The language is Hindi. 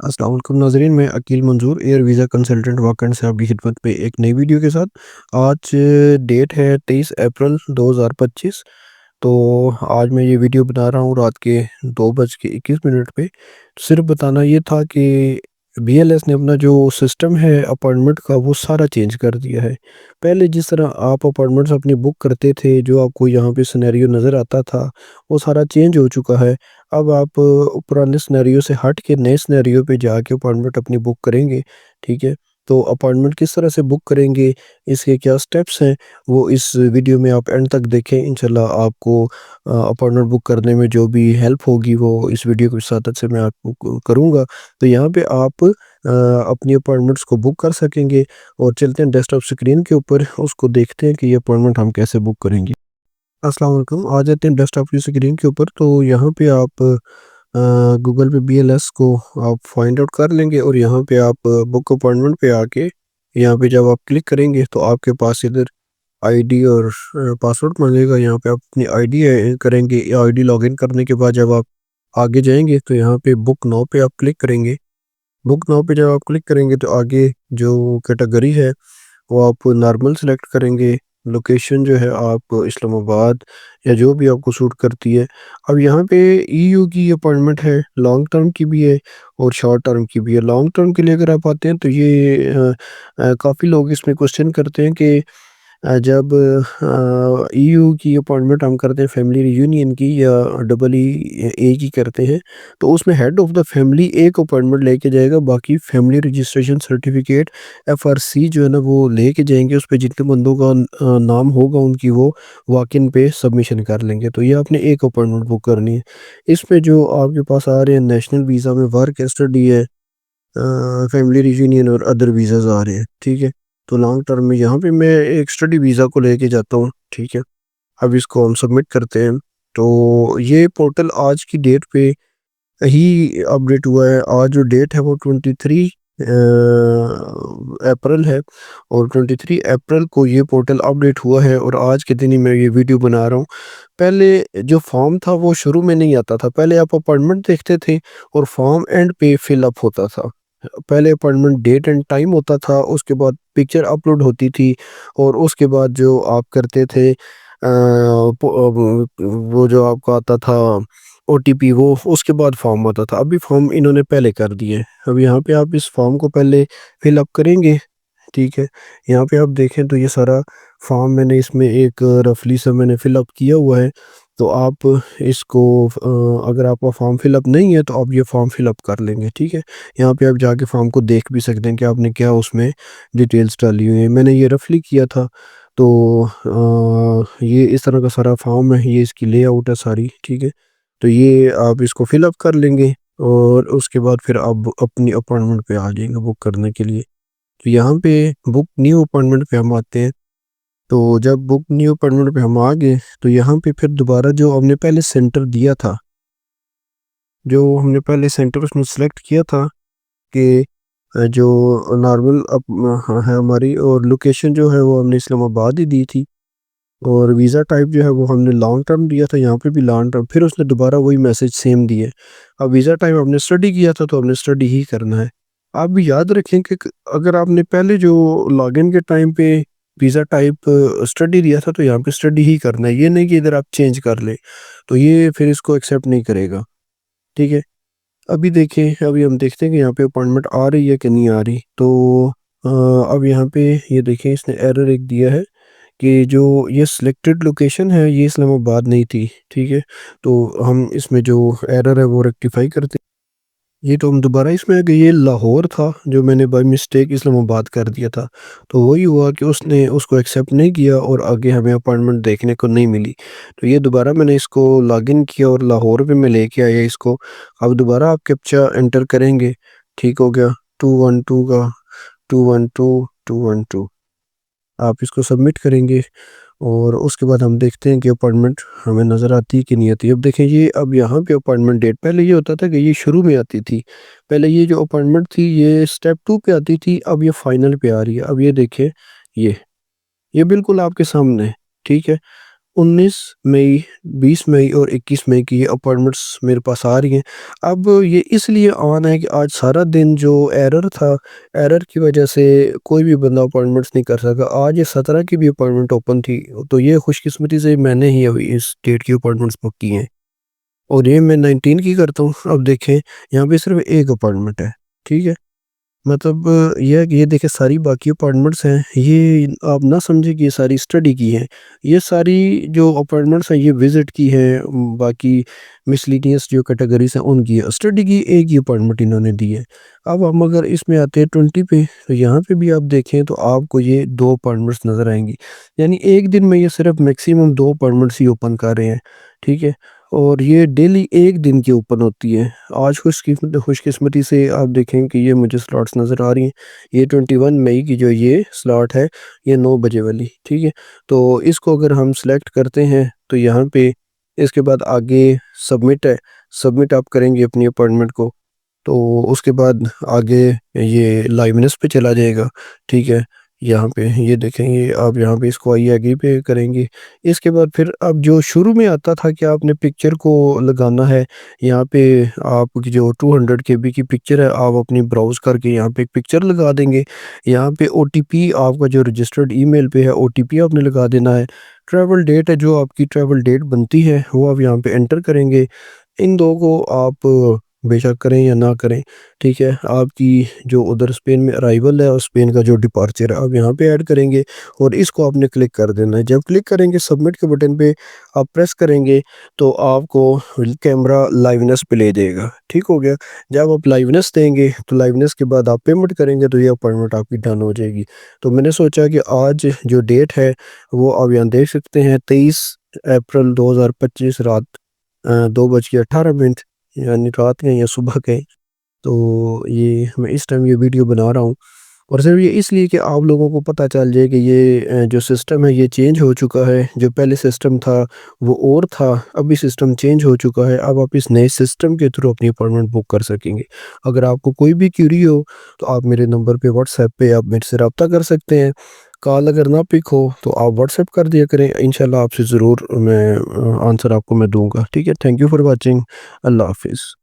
अस्सलाम वालेकुम नाज़रीन, मैं अकील मंजूर एयर वीज़ा कंसल्टेंट वाकई से आपकी खिदमत में एक नई वीडियो के साथ। आज डेट है 23 अप्रैल 2025। तो आज मैं ये वीडियो बना रहा हूँ रात के 2:21 पे। सिर्फ बताना ये था कि बीएलएस ने अपना जो सिस्टम है अपॉइंटमेंट का वो सारा चेंज कर दिया है। पहले जिस तरह आप अपॉइंटमेंट्स अपनी बुक करते थे, जो आपको यहाँ पे सिनेरियो नज़र आता था, वो सारा चेंज हो चुका है। अब आप पुराने सिनेरियो से हट के नए सिनेरियो पे जाके अपॉइंटमेंट अपनी बुक करेंगे, ठीक है? तो अपॉइंटमेंट किस तरह से बुक करेंगे, इसके क्या स्टेप्स हैं, वो इस वीडियो में आप एंड तक देखें। इंशाल्लाह आपको अपॉइंटमेंट बुक करने में जो भी हेल्प होगी वो इस वीडियो की मदद से मैं आपको करूँगा। तो यहाँ पे आप अपनी अपॉइंटमेंट्स को बुक कर सकेंगे। और चलते हैं डेस्कटॉप स्क्रीन के ऊपर, उसको देखते हैं कि ये अपॉइंटमेंट हम कैसे बुक करेंगे। अस्सलाम वालेकुम, आ जाते हैं डेस्कटॉप की स्क्रीन के ऊपर। तो यहाँ पे आप गूगल पे बीएलएस को आप फाइंड आउट कर लेंगे और यहाँ पे आप बुक अपॉइंटमेंट पे आके यहाँ पे जब आप क्लिक करेंगे तो आपके पास इधर आईडी और पासवर्ड मांगेगा। यहाँ पे आप अपनी आईडी करेंगे। आईडी लॉगिन करने के बाद जब आप आगे जाएंगे तो यहाँ पे बुक नाउ पे आप क्लिक करेंगे। बुक नाउ पे जब आप क्लिक करेंगे तो आगे जो कैटेगरी है वो आप नॉर्मल सेलेक्ट करेंगे। लोकेशन जो है आप इस्लामाबाद या जो भी आपको सूट करती है। अब यहाँ पे ईयू की अपॉइंटमेंट है, लॉन्ग टर्म की भी है और शॉर्ट टर्म की भी है। लॉन्ग टर्म के लिए अगर आप आते हैं तो ये काफ़ी लोग इसमें क्वेश्चन करते हैं कि जब ईयू की अपॉइंटमेंट हम करते हैं फैमिली रियूनियन की या डबल ई ए की करते हैं, तो उसमें हेड ऑफ़ द फैमिली एक अपॉइंटमेंट लेके जाएगा, बाकी फैमिली रजिस्ट्रेशन सर्टिफिकेट एफआरसी जो है ना वो लेके जाएँगे। उस पे जितने बंदों का नाम होगा उनकी वो वॉक इन पे सबमिशन कर लेंगे। तो ये आपने एक अपॉइंटमेंट बुक करनी है। इसमें जो आपके पास आ रहे हैं नेशनल वीज़ा में वर्क स्टडी है, फैमिली रियूनियन और अदर वीज़ाज़ आ रहे हैं, ठीक है? तो लॉन्ग टर्म में यहाँ पे मैं एक स्टडी वीज़ा को लेके जाता हूँ, ठीक है? अब इसको हम सबमिट करते हैं। तो ये पोर्टल आज की डेट पे ही अपडेट हुआ है। आज जो डेट है वो 23 अप्रैल है और 23 अप्रैल को ये पोर्टल अपडेट हुआ है और आज के दिन ही मैं ये वीडियो बना रहा हूँ। पहले जो फॉर्म था वो शुरू में नहीं आता था। पहले आप अपॉइंटमेंट देखते थे और फॉर्म एंड पे फिल अप होता था। पहले अपॉइंटमेंट डेट एंड टाइम होता था, उसके बाद पिक्चर अपलोड होती थी और उसके बाद जो आप करते थे वो जो आपका आता था ओटीपी, वो उसके बाद फॉर्म आता था। अभी फॉर्म इन्होंने पहले कर दिए। अब यहाँ पे आप इस फॉर्म को पहले फिल अप करेंगे, ठीक है? यहाँ पे आप देखें तो ये सारा फॉर्म मैंने इसमें एक रफली सा मैंने फिल अप किया हुआ है। तो आप इसको अगर आपका फॉर्म फिल अप नहीं है तो आप ये फॉर्म फिल अप कर लेंगे, ठीक है? यहाँ पे आप जाके फॉर्म को देख भी सकते हैं कि आपने क्या उसमें डिटेल्स डाली हुई है। मैंने ये रफली किया था। तो ये इस तरह का सारा फॉर्म है, ये इसकी लेआउट है सारी, ठीक है? तो ये आप इसको फिल अप कर लेंगे और उसके बाद फिर आप अपनी अपॉइंटमेंट पे आ जाएंगे बुक करने के लिए। तो यहाँ पे बुक न्यू अपॉइंटमेंट पे हम आते हैं। तो जब बुक न्यू अपॉइंटमेंट पे हम आ गए तो यहाँ पे फिर दोबारा जो हमने पहले सेंटर दिया था, जो हमने पहले सेंटर उसमें सेलेक्ट किया था कि जो नॉर्मल है हमारी, और लोकेशन जो है वो हमने इस्लामाबाद ही दी थी और वीज़ा टाइप जो है वो हमने लॉन्ग टर्म दिया था। यहाँ पे भी लॉन्ग टर्म, फिर उसने दोबारा वही मैसेज सेम दिए। अब वीज़ा टाइप हमने स्टडी किया था तो हमने स्टडी ही करना है। आप भी याद रखें कि अगर आपने पहले जो लॉगिन के टाइम पे वीज़ा टाइप स्टडी दिया था तो यहाँ पे स्टडी ही करना है। ये नहीं कि इधर आप चेंज कर लें, तो ये फिर इसको एक्सेप्ट नहीं करेगा, ठीक है? अभी देखें, अभी हम देखते हैं कि यहाँ पे अपॉइंटमेंट आ रही है कि नहीं आ रही। तो अ, अब यहाँ पे ये देखें, इसने एरर एक दिया है कि जो ये सिलेक्टेड लोकेशन है ये इस्लामाबाद नहीं थी, ठीक है? तो हम इसमें जो एरर है वो रेक्टिफाई करते हैं। ये तो हम दोबारा इसमें आ गए, ये लाहौर था जो मैंने बाय मिस्टेक इस्लामाबाद कर दिया था। तो वही हुआ कि उसने उसको एक्सेप्ट नहीं किया और आगे हमें अपॉइंटमेंट देखने को नहीं मिली। तो ये दोबारा मैंने इसको लॉगिन किया और लाहौर पे मैं लेके आया इसको। अब दोबारा आप कैप्चा एंटर करेंगे, ठीक हो गया? 212 का 212 आप इसको सबमिट करेंगे और उसके बाद हम देखते हैं कि अपॉइंटमेंट हमें नज़र आती है कि नहीं आती। अब देखें, ये अब यहाँ पे अपॉइंटमेंट डेट, पहले ये होता था कि ये शुरू में आती थी। पहले ये जो अपॉइंटमेंट थी ये स्टेप 2 पे आती थी, अब ये फाइनल पे आ रही है। अब ये देखें, ये ये बिल्कुल आपके सामने है, ठीक है? 19 मई, 20 मई और 21 मई की ये अपॉइंटमेंट्स मेरे पास आ रही हैं। अब ये इसलिए ऑन है कि आज सारा दिन जो एरर था, एरर की वजह से कोई भी बंदा अपॉइंटमेंट्स नहीं कर सका। आज ये 17 की भी अपॉइंटमेंट ओपन थी, तो ये खुशकिस्मती से मैंने ही अभी इस डेट की अपॉइंटमेंट्स बुक की हैं और ये मैं 19 की करता हूँ। अब देखें, यहाँ पे सिर्फ एक अपॉइंटमेंट है, ठीक है? मतलब ये देखिए सारी बाकी अपॉइंटमेंट्स हैं, ये आप ना समझे कि ये सारी स्टडी की हैं। ये सारी जो अपॉइंटमेंट्स हैं ये विज़िट की हैं, बाकी मिसलेनियस जो कैटेगरीज़ हैं उनकी है। स्टडी की एक ही अपॉइंटमेंट इन्होंने दी है। अब हम अगर इसमें आते हैं 20 पे, तो यहाँ पे भी आप देखें तो आपको ये 2 अपॉइंटमेंट्स नज़र आएँगी। यानी एक दिन में ये सिर्फ मैक्सिमम 2 अपॉइंटमेंट्स ही ओपन कर रहे हैं, ठीक है? और ये डेली 1 दिन की ओपन होती है। आज खुशकिस्मती से आप देखें कि ये मुझे स्लॉट्स नज़र आ रही हैं। ये 21 मई की जो ये स्लॉट है, ये 9 बजे वाली, ठीक है? तो इसको अगर हम सेलेक्ट करते हैं, तो यहाँ पे इसके बाद आगे सबमिट है। सबमिट आप करेंगे अपनी अपॉइंटमेंट को, तो उसके बाद आगे ये लाइवनेस पे चला जाएगा, ठीक है? यहाँ पे ये देखेंगे आप, यहाँ पे इसको आइए आगे पे करेंगे। इसके बाद फिर अब जो शुरू में आता था कि आपने पिक्चर को लगाना है, यहाँ पे आपकी जो 200 केबी की पिक्चर है आप अपनी ब्राउज़ करके यहाँ पे एक पिक्चर लगा देंगे। यहाँ पे ओटीपी आपका जो रजिस्टर्ड ईमेल पे है, ओटीपी आपने लगा देना है। ट्रैवल डेट है, जो आपकी ट्रैवल डेट बनती है वो आप यहाँ पे एंटर करेंगे। इन 2 को आप बेशक करें या ना करें, ठीक है? आपकी जो उधर स्पेन में अराइवल है और स्पेन का जो डिपार्चर है आप यहाँ पे ऐड करेंगे और इसको आपने क्लिक कर देना है। जब क्लिक करेंगे सबमिट के बटन पे आप प्रेस करेंगे, तो आपको कैमरा लाइवनेस पे ले जाएगा, ठीक हो गया? जब आप लाइवनेस देंगे तो लाइवनेस के बाद आप पेमेंट करेंगे तो ये अपॉइंटमेंट आपकी डन हो जाएगी। तो मैंने सोचा कि आज जो डेट है वो आप यहाँ देख सकते हैं, 23 अप्रैल 2025 रात 2:18 यानी रात के या सुबह के। तो ये मैं इस टाइम ये वीडियो बना रहा हूँ और सिर्फ ये इसलिए कि आप लोगों को पता चल जाए कि ये जो सिस्टम है ये चेंज हो चुका है। जो पहले सिस्टम था वो और था, अभी सिस्टम चेंज हो चुका है। अब आप इस नए सिस्टम के थ्रू अपनी अपॉइंटमेंट बुक कर सकेंगे। अगर आपको कोई भी क्यूरी हो तो आप मेरे नंबर पे व्हाट्सएप पे आप मेरे से रब्ता कर सकते हैं। कॉल अगर ना पिक हो तो आप व्हाट्सएप कर दिया करें, इंशाल्लाह आपसे ज़रूर मैं आंसर आपको मैं दूँगा। ठीक है? Thank you for watching. अल्लाह हाफ़िज़।